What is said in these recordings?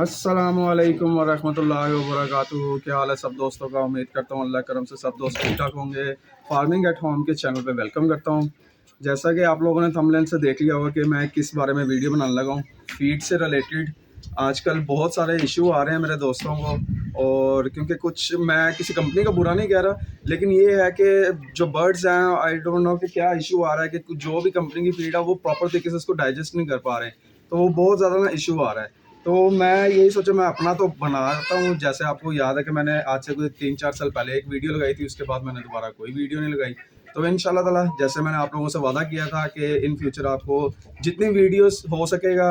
अस्सलामुअलैकुम वरहमतुल्लाहि वबरकातुहू। क्या हाल है सब दोस्तों का। उम्मीद करता हूँ अल्लाह करम से सब दोस्त ठीक ठाक होंगे। फार्मिंग एट होम के चैनल पे वेलकम करता हूँ। जैसा कि आप लोगों ने थंबनेल से देख लिया होगा कि मैं किस बारे में वीडियो बनाने लगा हूँ। फीड से रिलेटेड आजकल बहुत सारे इशू आ रहे हैं मेरे दोस्तों को, और क्योंकि कुछ मैं किसी कंपनी का बुरा नहीं कह रहा, लेकिन ये है कि जो बर्ड्स हैं आई डोंट नो कि क्या इशू आ रहा है कि जो भी कंपनी की फीड है वो प्रॉपर तरीके से उसको डाइजेस्ट नहीं कर पा रहे, तो वो बहुत ज़्यादा ना इशू आ रहा है। तो मैं यही सोचा मैं अपना तो बनाता हूँ। जैसे आपको याद है कि मैंने आज से कोई 3-4 साल पहले एक वीडियो लगाई थी, उसके बाद मैंने दोबारा कोई वीडियो नहीं लगाई। तो इंशाल्लाह ताला जैसे मैंने आप लोगों से वादा किया था कि इन फ्यूचर आपको जितनी वीडियोस हो सकेगा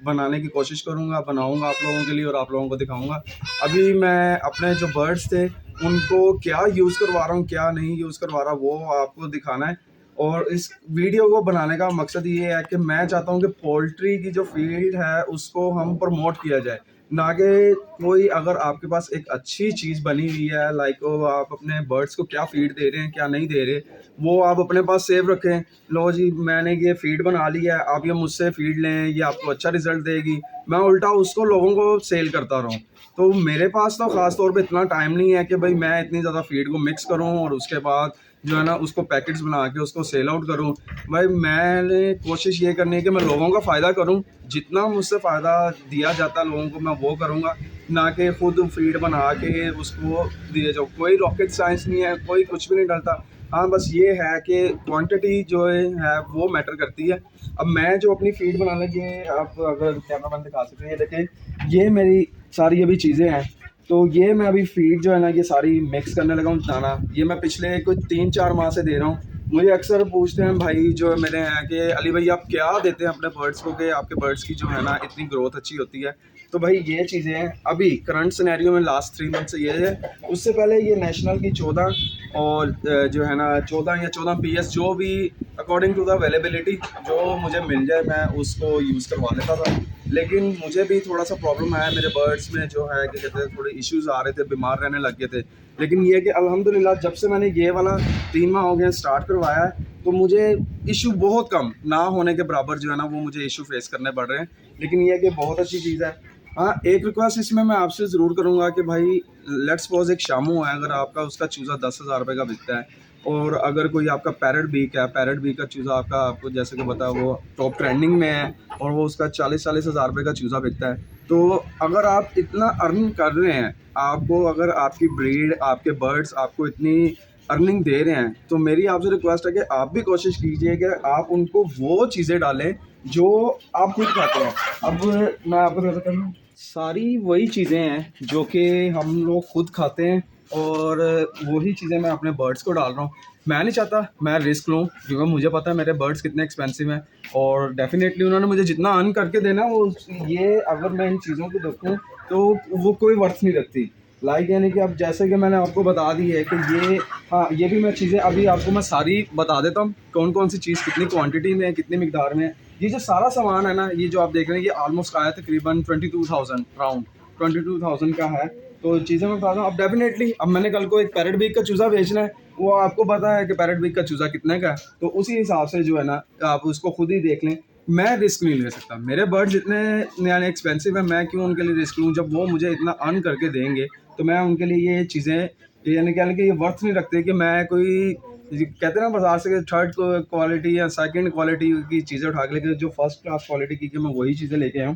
बनाने की कोशिश करूँगा, बनाऊँगा आप लोगों के लिए और आप लोगों को दिखाऊँगा। अभी मैं अपने जो बर्ड्स थे उनको क्या यूज़ करवा रहा हूँ, क्या नहीं यूज़ करवा रहा, वो आपको दिखाना है। और इस वीडियो को बनाने का मकसद ये है कि मैं चाहता हूँ कि पोल्ट्री की जो फील्ड है उसको हम प्रमोट किया जाए, ना कि कोई अगर आपके पास एक अच्छी चीज़ बनी हुई है लाइक आप अपने बर्ड्स को क्या फीड दे रहे हैं क्या नहीं दे रहे, वो आप अपने पास सेव रखें। लो जी मैंने ये फीड बना ली है, आप ये मुझसे फीड लें, ये आपको अच्छा रिजल्ट देगी। मैं उल्टा उसको लोगों को सेल करता रहूँ। तो मेरे पास तो ख़ास तौर पे इतना टाइम नहीं है कि भाई मैं इतनी ज़्यादा फीड को मिक्स करूँ और उसके बाद जो है ना उसको पैकेट्स बना के उसको सेल आउट करूँ। भाई मैंने कोशिश ये करनी है कि मैं लोगों का फ़ायदा करूँ, जितना मुझसे फ़ायदा दिया जाता है लोगों को मैं वो करूँगा, ना कि खुद फीड बना के उसको दिए जाओ। कोई रॉकेट साइंस नहीं है, कोई कुछ भी नहीं डलता। हाँ बस ये है कि क्वांटिटी जो है वो मैटर करती है। अब मैं जो अपनी फीड बनाने की, आप अगर कैमरा मैन दिखा सकते हैं, ये देखें ये मेरी सारी अभी चीज़ें हैं। तो ये मैं अभी फीड जो है ना ये सारी मिक्स करने लगा हूँ दाना। ये मैं पिछले कुछ 3-4 माह से दे रहा हूँ। मुझे अक्सर पूछते हैं भाई जो मेरे हैं कि अली भाई आप क्या देते हैं अपने बर्ड्स को कि आपके बर्ड्स की जो है ना इतनी ग्रोथ अच्छी होती है। तो भाई ये चीज़ें हैं अभी करंट सिनेरियो में लास्ट 3 मंथ से ये है। उससे पहले ये नेशनल की 14 और जो है ना 14 या 14 PS जो भी अकॉर्डिंग टू द अवेलेबिलिटी जो मुझे मिल जाए मैं उसको यूज़ करवा लेता था। लेकिन मुझे भी थोड़ा सा प्रॉब्लम आया मेरे बर्ड्स में, जो है कि कहते हैं थोड़े इश्यूज आ रहे थे, बीमार रहने लग गए थे। लेकिन ये कि अल्हम्दुलिल्लाह जब से मैंने ये वाला 3 माह हो गए स्टार्ट करवाया है, तो मुझे इशू बहुत कम ना होने के बराबर जो है ना वो मुझे इशू फेस करने पड़ रहे हैं। लेकिन ये कि बहुत अच्छी चीज़ है। हाँ एक रिक्वेस्ट इसमें मैं आपसे ज़रूर करूँगा कि भाई लेट्स सपोज एक शामू है, अगर आपका उसका चूज़ा 10,000 रुपये का बिकता है, और अगर कोई आपका पैरट बीक है, पैरट बीक का चूज़ा आपका आपको जैसे कि पता है वो टॉप ट्रेंडिंग में है और वो उसका 40-40 हज़ार रुपये का चूज़ा बिकता है। तो अगर आप इतना अर्न कर रहे हैं, आपको अगर आपकी ब्रीड आपके बर्ड्स आपको इतनी अर्निंग दे रहे हैं, तो मेरी आपसे रिक्वेस्ट है कि आप भी कोशिश कीजिए कि आप उनको वो चीज़ें डालें जो आप खुद खाते हैं। अब मैं आपको थोड़ा करूँ, सारी वही चीज़ें हैं जो कि हम लोग खुद खाते हैं, और वही चीज़ें मैं अपने बर्ड्स को डाल रहा हूँ। मैं नहीं चाहता मैं रिस्क लूँ, क्योंकि मुझे पता है मेरे बर्ड्स कितने एक्सपेंसिव हैं, और डेफिनेटली उन्होंने मुझे जितना अर्न करके देना वो ये अगर मैं इन चीज़ों को देखूँ तो वो कोई वर्थ नहीं रखती। लाइक यानी कि अब जैसे कि मैंने आपको बता दी है कि ये, हाँ ये भी मैं चीज़ें अभी आपको मैं सारी बता देता हूँ कौन कौन सी चीज़ कितनी क्वांटिटी में है कितनी मिकदार में है। ये जो सारा सामान है ना, ये जो आप देख रहे हैं ये ऑलमोस्ट आया तकरीबन 22,000 राउंड 22,000 का है। तो चीज़ें मैं बता रहा हूँ। अब डेफिनेटली अब मैंने कल को एक पैरट बीक का चूज़ा बेचना है, वो आपको पता है कि पैरट बीक का चूज़ा कितने का है, तो उसी हिसाब से जो है ना आप उसको खुद ही देख लें। मैं रिस्क नहीं ले सकता, मेरे बर्ड्स इतने नए एक्सपेंसिव है, मैं क्यों उनके लिए रिस्क लूँ जब वो मुझे इतना अर्न करके देंगे। तो मैं उनके लिए ये चीज़ें यानी क्या कि ये वर्थ नहीं रखते कि मैं कोई कहते हैं ना बाजार से थर्ड क्वालिटी या सेकंड क्वालिटी की चीज़ें उठा के लेके जो फर्स्ट क्लास क्वालिटी की मैं वही चीज़ें लेके आऊँ।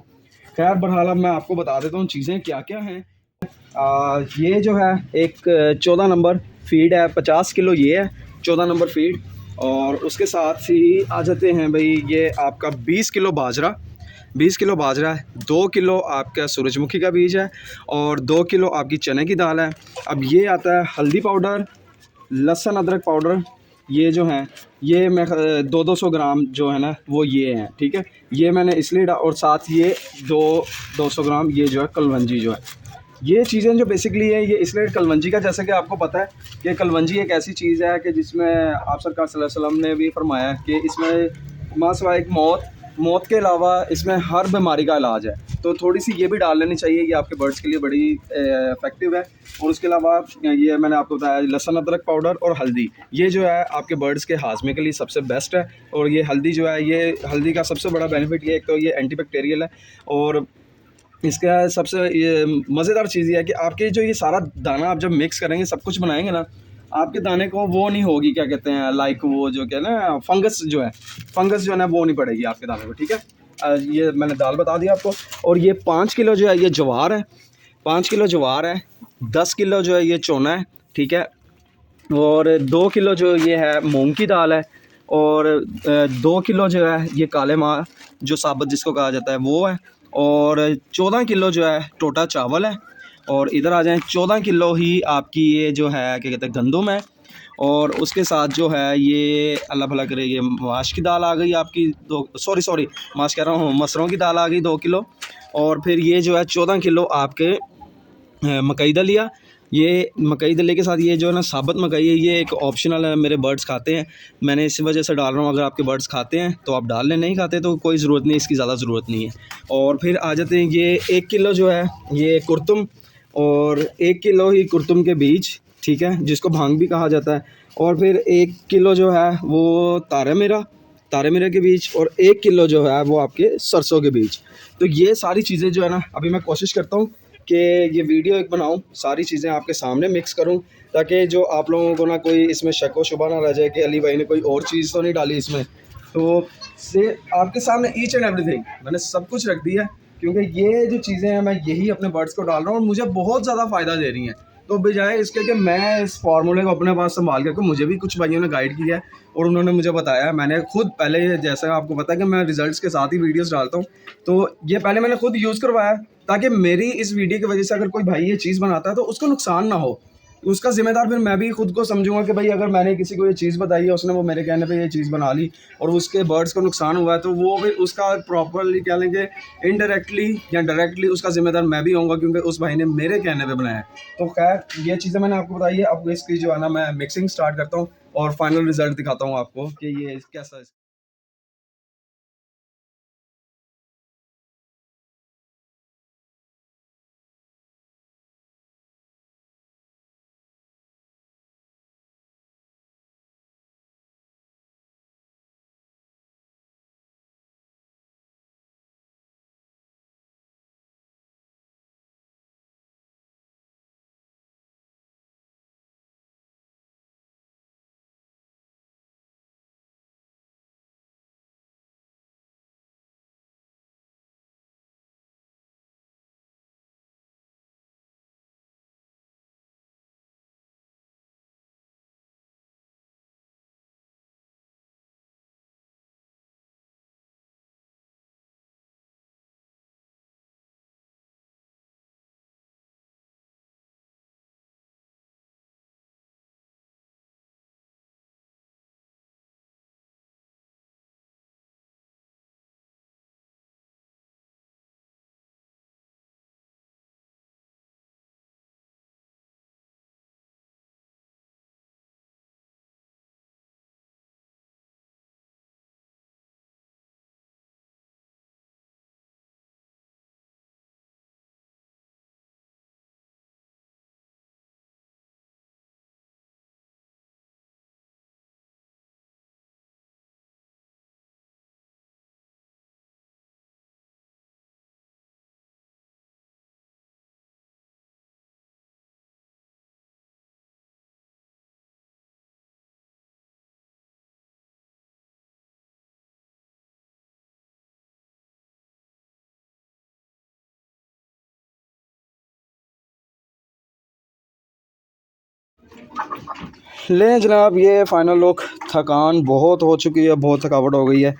खैर बहरहाल अब मैं आपको बता देता हूँ चीज़ें क्या क्या हैं। ये जो है एक 14 नंबर फीड है, 50 किलो ये है 14 नंबर फीड। और उसके साथ ही आ जाते हैं भाई ये आपका 20 किलो बाजरा, 20 किलो बाजरा है, 2 किलो आपका सूरजमुखी का बीज है, और 2 किलो आपकी चने की दाल है। अब ये आता है हल्दी पाउडर, लहसुन अदरक पाउडर, ये जो हैं ये मैं 200 ग्राम जो है ना वो ये हैं, ठीक है। ये मैंने इसलिए और साथ ये 200 ग्राम ये जो है कलवंजी जो है। ये चीज़ें जो बेसिकली है ये इसलिए कलवंजी का, जैसे कि आपको पता है कि कलवंजी एक ऐसी चीज़ है कि जिसमें आप सरकार सल्लल्लाहु अलैहि वसल्लम ने भी फरमाया कि इसमें मासवा एक मौत के अलावा इसमें हर बीमारी का इलाज है। तो थोड़ी सी ये भी डाल लेनी चाहिए, ये आपके बर्ड्स के लिए बड़ी इफेक्टिव है। और उसके अलावा ये मैंने आपको बताया लहसुन अदरक पाउडर और हल्दी, ये जो है आपके बर्ड्स के हाजमे के लिए सबसे बेस्ट है। और ये हल्दी जो है, ये हल्दी का सबसे बड़ा बेनिफिट ये एक तो ये एंटीबैक्टीरियल है, और इसका सबसे ये मज़ेदार चीज़ ये है कि आपके जो ये सारा दाना आप जब मिक्स करेंगे, सब कुछ बनाएँगे ना, आपके दाने को वो नहीं होगी, क्या कहते हैं, लाइक वो जो क्या है ना, फंगस जो है ना, वो नहीं पड़ेगी आपके दाने को, ठीक है। ये मैंने दाल बता दिया आपको। और ये 5 किलो जो है ये ज्वार है, 5 किलो ज्वार है, 10 किलो जो है ये चोना है, ठीक है। और 2 किलो जो ये है मूंग की दाल है, और 2 किलो जो है ये काले माह जो साबुत जिसको कहा जाता है वो है, और 14 किलो जो है टोटा चावल है। और इधर आ जाएं, 14 किलो ही आपकी ये जो है क्या कहते हैं गंदम है। और उसके साथ जो है ये अल्लाह भला करे, ये माश की दाल आ गई आपकी, दो सॉरी माश कह रहा हूँ, मसरों की दाल आ गई 2 किलो। और फिर ये जो है 14 किलो आपके मकई दलिया। ये मकई दलिया के साथ ये जो है ना साबुत मकई है, ये एक ऑप्शनल है, मेरे बर्ड्स खाते हैं, मैंने इस वजह से डाल रहा हूँ। अगर आपके बर्ड्स खाते हैं तो आप डाल लें, नहीं खाते तो कोई ज़रूरत नहीं, इसकी ज़्यादा ज़रूरत नहीं है। और फिर आ जाते हैं, ये 1 किलो जो है ये कुर्तुम, और 1 किलो ही कुर्तुम के बीज, ठीक है, जिसको भांग भी कहा जाता है। और फिर 1 किलो जो है वो तारे मिरा के बीज, और 1 किलो जो है वो आपके सरसों के बीज। तो ये सारी चीज़ें जो है ना, अभी मैं कोशिश करता हूँ कि ये वीडियो एक बनाऊँ, सारी चीज़ें आपके सामने मिक्स करूँ, ताकि जो आप लोगों को ना कोई इसमें शक व शुबा ना रह जाए कि अली भाई ने कोई और चीज़ तो नहीं डाली इसमें। तो से आपके सामने ईच एंड एवरीथिंग मैंने सब कुछ रख दिया है, क्योंकि ये जो चीज़ें हैं मैं यही अपने बर्ड्स को डाल रहा हूँ और मुझे बहुत ज़्यादा फ़ायदा दे रही हैं। तो बजाय इसके कि मैं इस फार्मूले को अपने पास संभाल करके, मुझे भी कुछ भाइयों ने गाइड किया है और उन्होंने मुझे बताया, मैंने खुद पहले, जैसा आपको पता है कि मैं रिजल्ट्स के साथ ही वीडियोस डालता हूँ, तो ये पहले मैंने खुद यूज़ करवाया, ताकि मेरी इस वीडियो की वजह से अगर कोई भाई ये चीज़ बनाता है तो उसको नुकसान ना हो। उसका ज़िम्मेदार फिर मैं भी खुद को समझूंगा कि भाई अगर मैंने किसी को ये चीज़ बताई है, उसने वो मेरे कहने पे ये चीज़ बना ली और उसके बर्ड्स को नुकसान हुआ है, तो वो भी उसका प्रॉपरली क्या लेंगे, इनडायरेक्टली या डायरेक्टली उसका ज़िम्मेदार मैं भी होऊंगा, क्योंकि उस भाई ने मेरे कहने पे बनाया है। तो खैर ये चीज़ें मैंने आपको बताई है। अब इसकी जो है ना मैं मिक्सिंग स्टार्ट करता हूँ और फाइनल रिजल्ट दिखाता हूँ आपको कि ये कैसा है। लें जनाब, ये फ़ाइनल लुक। थकान बहुत हो चुकी है, बहुत थकावट हो गई है।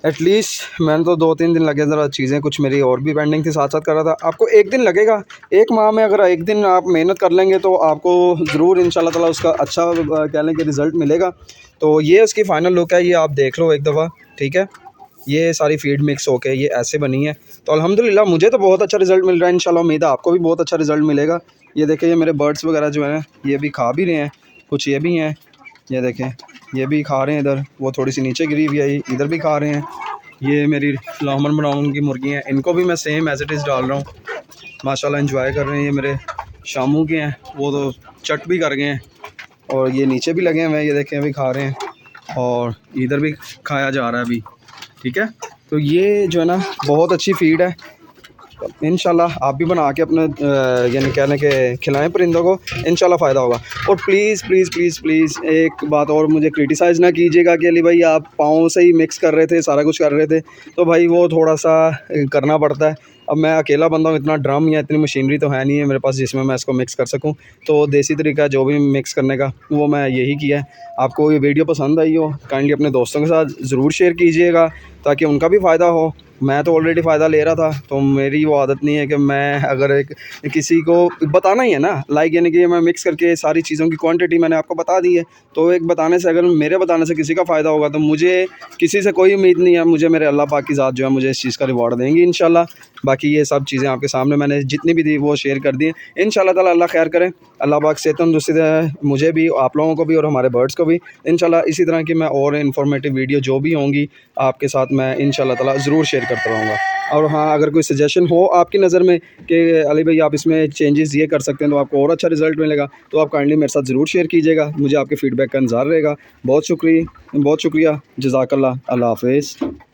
एटलीस्ट मैंने तो 2-3 दिन लगे, ज़रा चीज़ें कुछ मेरी और भी पेंडिंग थी, साथ साथ कर रहा था। आपको एक दिन लगेगा, एक माह में अगर एक दिन आप मेहनत कर लेंगे तो आपको ज़रूर इंशाल्लाह ताला उसका अच्छा कह लें कि रिज़ल्ट मिलेगा। तो ये उसकी फ़ाइनल लुक है, ये आप देख लो एक दफ़ा, ठीक है। ये सारी फीड मिक्स होके ये ऐसे बनी है। तो अल्हम्दुलिल्लाह मुझे तो बहुत अच्छा रिज़ल्ट मिल रहा है, इंशाल्लाह उम्मीद है आपको भी बहुत अच्छा रिज़ल्ट मिलेगा। ये देखें, ये मेरे बर्ड्स वगैरह जो हैं ये भी खा भी रहे हैं, कुछ ये भी हैं, ये देखें, ये भी खा रहे हैं। इधर वो थोड़ी सी नीचे गिरी हुई है, इधर भी खा रहे हैं। ये मेरी लॉमन ब्राउन की मुर्गी हैं, इनको भी मैं सेम एज इट इज़ डाल रहा हूँ। माशाल्लाह एंजॉय कर रहे हैं। ये मेरे शामू के हैं, वो तो चट भी कर गए हैं, और ये नीचे भी लगे हुए हैं, ये देखें अभी खा रहे हैं, और इधर भी खाया जा रहा है अभी, ठीक है। तो ये जो है ना बहुत अच्छी फीड है, इंशाल्लाह आप भी बना के अपने यानी कहने के खिलाएं परिंदों को, इंशाल्लाह फ़ायदा होगा। और प्लीज़ प्लीज़ प्लीज़ प्लीज़ एक बात और, मुझे क्रिटिसाइज़ ना कीजिएगा कि अली भाई आप पाँव से ही मिक्स कर रहे थे, सारा कुछ कर रहे थे, तो भाई वो थोड़ा सा करना पड़ता है। अब मैं अकेला बंदा हूँ, इतना ड्रम या इतनी मशीनरी तो है नहीं है मेरे पास जिसमें मैं इसको मिक्स कर सकूँ। तो देसी तरीका जो भी मिक्स करने का वो मैं यही किया है। आपको ये वीडियो पसंद आई हो, काइंडली अपने दोस्तों के साथ ज़रूर शेयर कीजिएगा ताकि उनका भी फ़ायदा हो। मैं तो ऑलरेडी फ़ायदा ले रहा था, तो मेरी वो आदत नहीं है कि मैं अगर एक किसी को बताना ही है ना, लाइक यानी कि मैं मिक्स करके सारी चीज़ों की क्वांटिटी मैंने आपको बता दी है, तो एक बताने से, अगर मेरे बताने से किसी का फ़ायदा होगा तो मुझे किसी से कोई उम्मीद नहीं है, मुझे मेरे अल्लाह पाक की ज़ात जो है मुझे इस चीज़ का रिवॉर्ड देंगी इंशाल्लाह। बाकी ये सब चीज़ें आपके सामने मैंने जितनी भी दी वो शेयर कर दी हैं। इंशाल्लाह ताला अल्लाह खैर करे, अल्लाह पाक सेहत तंदुरुस्ती दे मुझे भी, आप लोगों को भी और हमारे बर्ड्स को भी। इंशाल्लाह इसी तरह की मैं और इन्फॉर्मेटिव वीडियो जो भी होंगी आपके साथ मैं इंशाल्लाह ताला ज़रूर शेयर करता रहूँगा। और हाँ, अगर कोई सजेशन हो आपकी नज़र में कि अली भाई आप इसमें चेंजेस ये कर सकते हैं तो आपको और अच्छा रिज़ल्ट मिलेगा, तो आप काइंडली मेरे साथ ज़रूर शेयर कीजिएगा, मुझे आपके फ़ीडबैक का इंतज़ार रहेगा। बहुत शुक्रिया, जज़ाकल्लाह, अल्लाह हाफ़िज़।